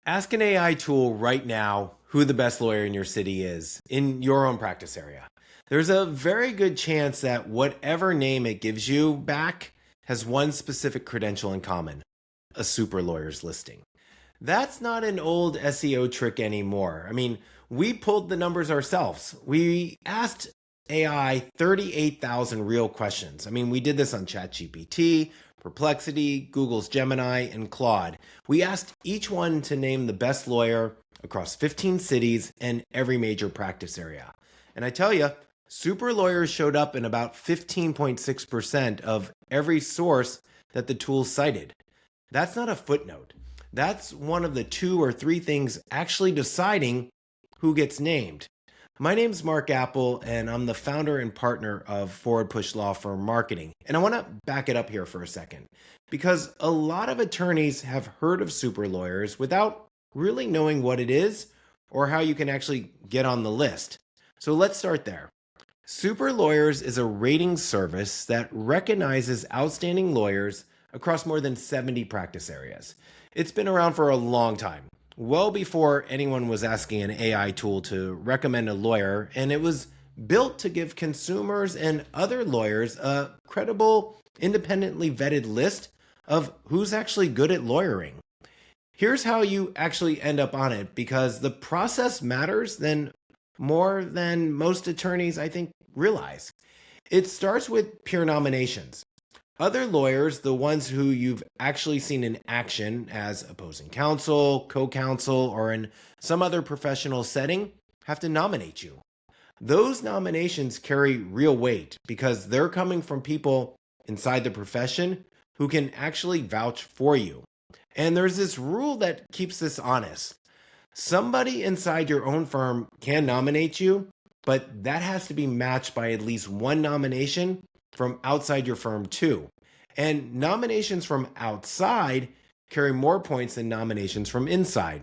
Ask an AI tool right now who the best lawyer in your city is in your own practice area. There's a very good chance that whatever name it gives you back has one specific credential in common: a super lawyer's listing. That's not an old SEO trick anymore. We pulled the numbers ourselves. We asked AI 38,000 real questions. We did this on ChatGPT, Perplexity, Google's Gemini, and Claude. We asked each one to name the best lawyer across 15 cities and every major practice area. And I tell you, super lawyers showed up in about 15.6% of every source that the tool cited. That's not a footnote. That's one of the two or three things actually deciding who gets named. My name's Marc Apple, and I'm the founder and partner of Forward Push Law Firm Marketing. And I want to back it up here for a second, because a lot of attorneys have heard of super lawyers without really knowing what it is or how you can actually get on the list. So let's start there. Super Lawyers is a rating service that recognizes outstanding lawyers across more than 70 practice areas. It's been around for a long time, well before anyone was asking an AI tool to recommend a lawyer, and it was built to give consumers and other lawyers a credible, independently vetted list of who's actually good at lawyering. Here's how you actually end up on it, because the process matters then more than most attorneys, I think, realize. It starts with peer nominations. Other lawyers, the ones who you've actually seen in action as opposing counsel, co-counsel, or in some other professional setting, have to nominate you. Those nominations carry real weight because they're coming from people inside the profession who can actually vouch for you. And there's this rule that keeps this honest. Somebody inside your own firm can nominate you, but that has to be matched by at least one nomination from outside your firm too. And nominations from outside carry more points than nominations from inside.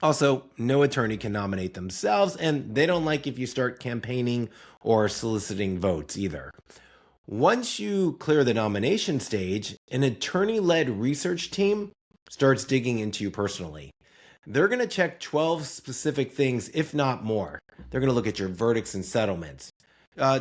Also, no attorney can nominate themselves, and they don't like if you start campaigning or soliciting votes either. Once you clear the nomination stage, an attorney-led research team starts digging into you personally. They're going to check 12 specific things, if not more. They're going to look at your verdicts and settlements,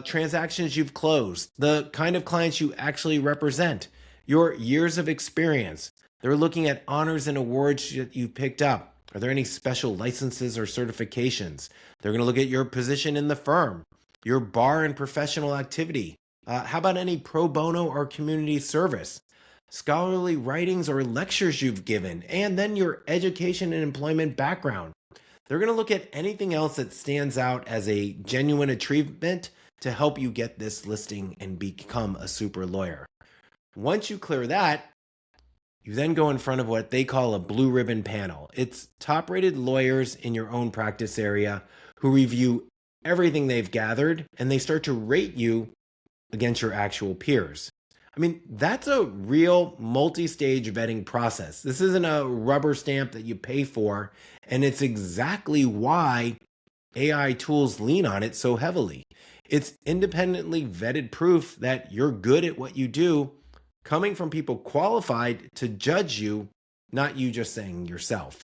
transactions you've closed, the kind of clients you actually represent, your years of experience. They're looking at honors and awards that you picked up. Are there any special licenses or certifications? They're going to look at your position in the firm, your bar and professional activity. How about any pro bono or community service? Scholarly writings or lectures you've given, and then your education and employment background. They're going to look at anything else that stands out as a genuine achievement to help you get this listing and become a super lawyer. Once you clear that, you then go in front of what they call a blue ribbon panel. It's top-rated lawyers in your own practice area who review everything they've gathered, and they start to rate you against your actual peers. That's a real multi-stage vetting process. This isn't a rubber stamp that you pay for, and it's exactly why AI tools lean on it so heavily. It's independently vetted proof that you're good at what you do, coming from people qualified to judge you, not you just saying yourself.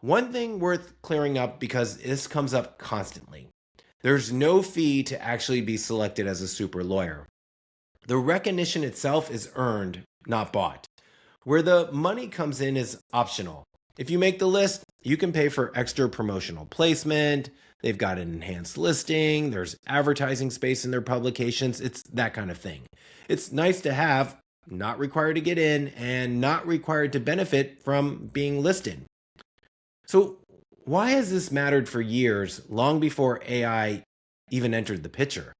One thing worth clearing up, because this comes up constantly: there's no fee to actually be selected as a super lawyer. The recognition itself is earned, not bought. Where the money comes in is optional. If you make the list, you can pay for extra promotional placement. They've got an enhanced listing. There's advertising space in their publications. It's that kind of thing. It's nice to have, not required to get in, and not required to benefit from being listed. So why has this mattered for years, long before AI even entered the picture?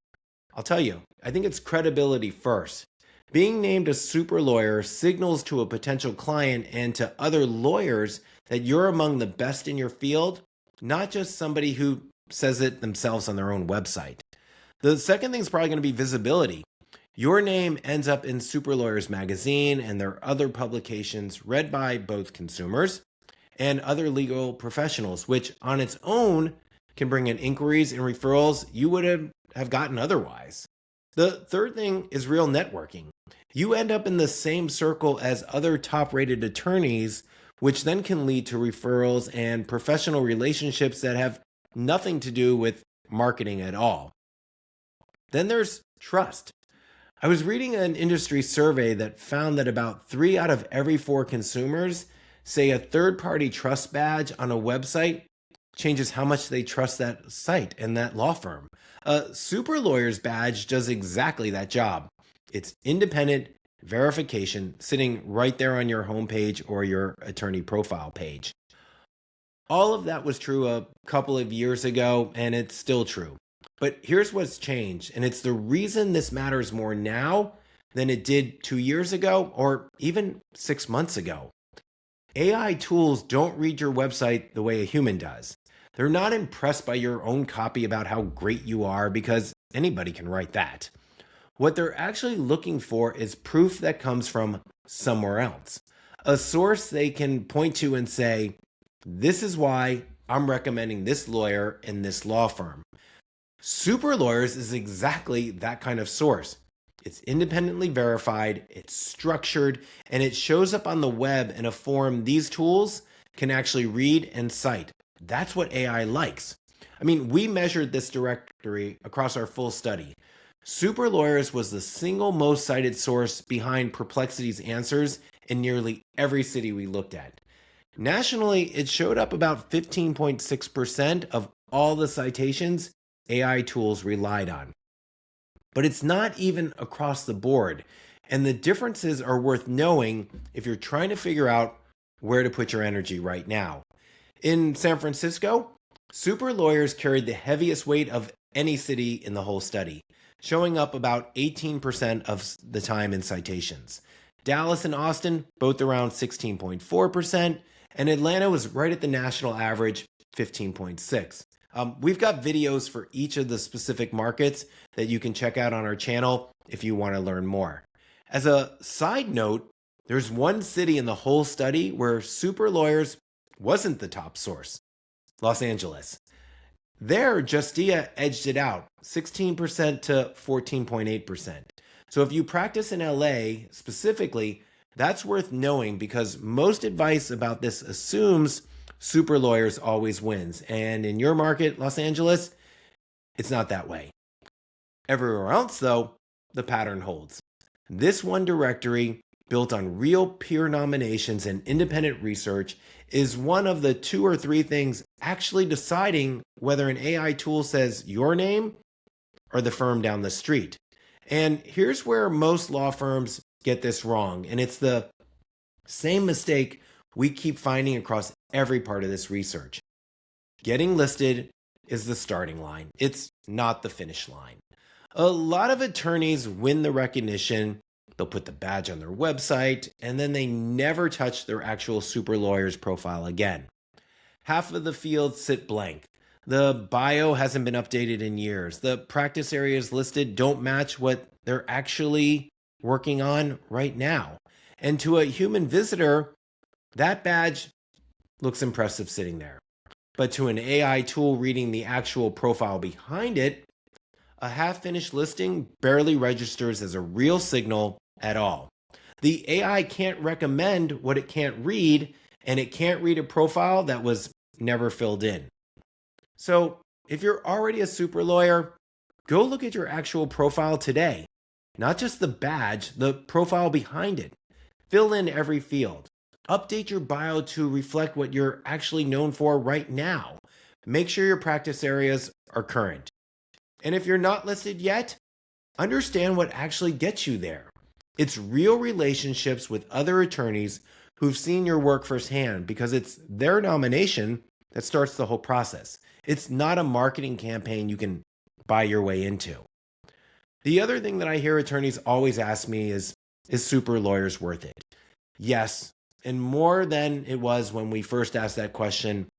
I'll tell you, I think it's credibility first. Being named a super lawyer signals to a potential client and to other lawyers that you're among the best in your field, not just somebody who says it themselves on their own website. The second thing is probably going to be visibility. Your name ends up in Super Lawyers magazine and their other publications, read by both consumers and other legal professionals, which on its own can bring in inquiries and referrals you would have gotten otherwise. The third thing is real networking. You end up in the same circle as other top-rated attorneys, which then can lead to referrals and professional relationships that have nothing to do with marketing at all. Then there's trust. I was reading an industry survey that found that about 3 out of every 4 consumers say a third-party trust badge on a website changes how much they trust that site and that law firm. A super lawyer's badge does exactly that job. It's independent verification sitting right there on your homepage or your attorney profile page. All of that was true a couple of years ago, and it's still true. But here's what's changed, and it's the reason this matters more now than it did 2 years ago or even 6 months ago. AI tools don't read your website the way a human does. They're not impressed by your own copy about how great you are because anybody can write that. What they're actually looking for is proof that comes from somewhere else, a source they can point to and say, this is why I'm recommending this lawyer in this law firm. Super Lawyers is exactly that kind of source. It's independently verified, it's structured, and it shows up on the web in a form these tools can actually read and cite. That's what AI likes. I mean, we measured this directory across our full study. Super Lawyers was the single most cited source behind Perplexity's answers in nearly every city we looked at. Nationally, it showed up about 15.6% of all the citations AI tools relied on. But it's not even across the board, and the differences are worth knowing if you're trying to figure out where to put your energy right now. In San Francisco, Super Lawyers carried the heaviest weight of any city in the whole study, showing up about 18% of the time in citations. Dallas and Austin, both around 16.4%, and Atlanta was right at the national average, 15.6%. We've got videos for each of the specific markets that you can check out on our channel if you want to learn more. As a side note, there's one city in the whole study where Super Lawyers wasn't the top source, Los Angeles. There, Justia edged it out, 16% to 14.8%. So if you practice in LA specifically, that's worth knowing because most advice about this assumes Super Lawyers always wins. And in your market, Los Angeles, it's not that way. Everywhere else, though, the pattern holds. This one directory, built on real peer nominations and independent research, is one of the 2 or 3 things actually deciding whether an AI tool says your name or the firm down the street. And here's where most law firms get this wrong, and it's the same mistake we keep finding across every part of this research. Getting listed is the starting line. It's not the finish line. A lot of attorneys win the recognition, they'll put the badge on their website, and then they never touch their actual Super Lawyer's profile again. Half of the fields sit blank. The bio hasn't been updated in years. The practice areas listed don't match what they're actually working on right now. And to a human visitor, that badge looks impressive sitting there. But to an AI tool reading the actual profile behind it, a half-finished listing barely registers as a real signal at all. The AI can't recommend what it can't read, and it can't read a profile that was never filled in. So if you're already a super lawyer, go look at your actual profile today. Not just the badge, the profile behind it. Fill in every field. Update your bio to reflect what you're actually known for right now. Make sure your practice areas are current. And if you're not listed yet, understand what actually gets you there. It's real relationships with other attorneys who've seen your work firsthand because it's their nomination that starts the whole process. It's not a marketing campaign you can buy your way into. The other thing that I hear attorneys always ask me is Super Lawyers worth it? Yes, and more than it was when we first asked that question,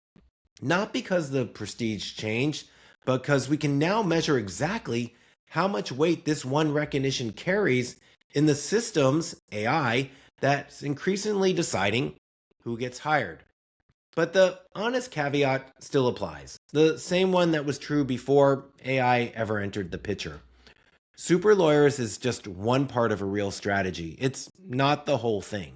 not because the prestige changed, but because we can now measure exactly how much weight this one recognition carries in the systems, AI, that's increasingly deciding who gets hired. But the honest caveat still applies, the same one that was true before AI ever entered the picture. Super Lawyers is just one part of a real strategy. It's not the whole thing.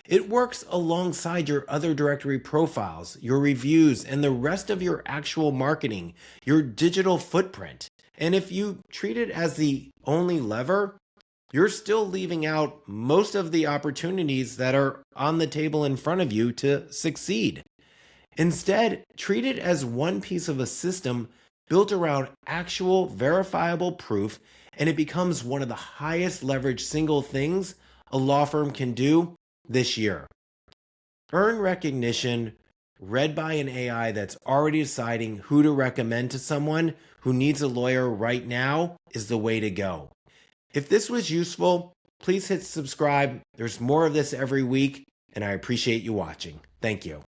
It works alongside your other directory profiles, your reviews, and the rest of your actual marketing, your digital footprint. And if you treat it as the only lever, you're still leaving out most of the opportunities that are on the table in front of you to succeed. Instead, treat it as one piece of a system built around actual verifiable proof, and it becomes one of the highest leverage single things a law firm can do this year. Earn recognition read by an AI that's already deciding who to recommend to someone who needs a lawyer right now is the way to go. If this was useful, please hit subscribe. There's more of this every week, and I appreciate you watching. Thank you.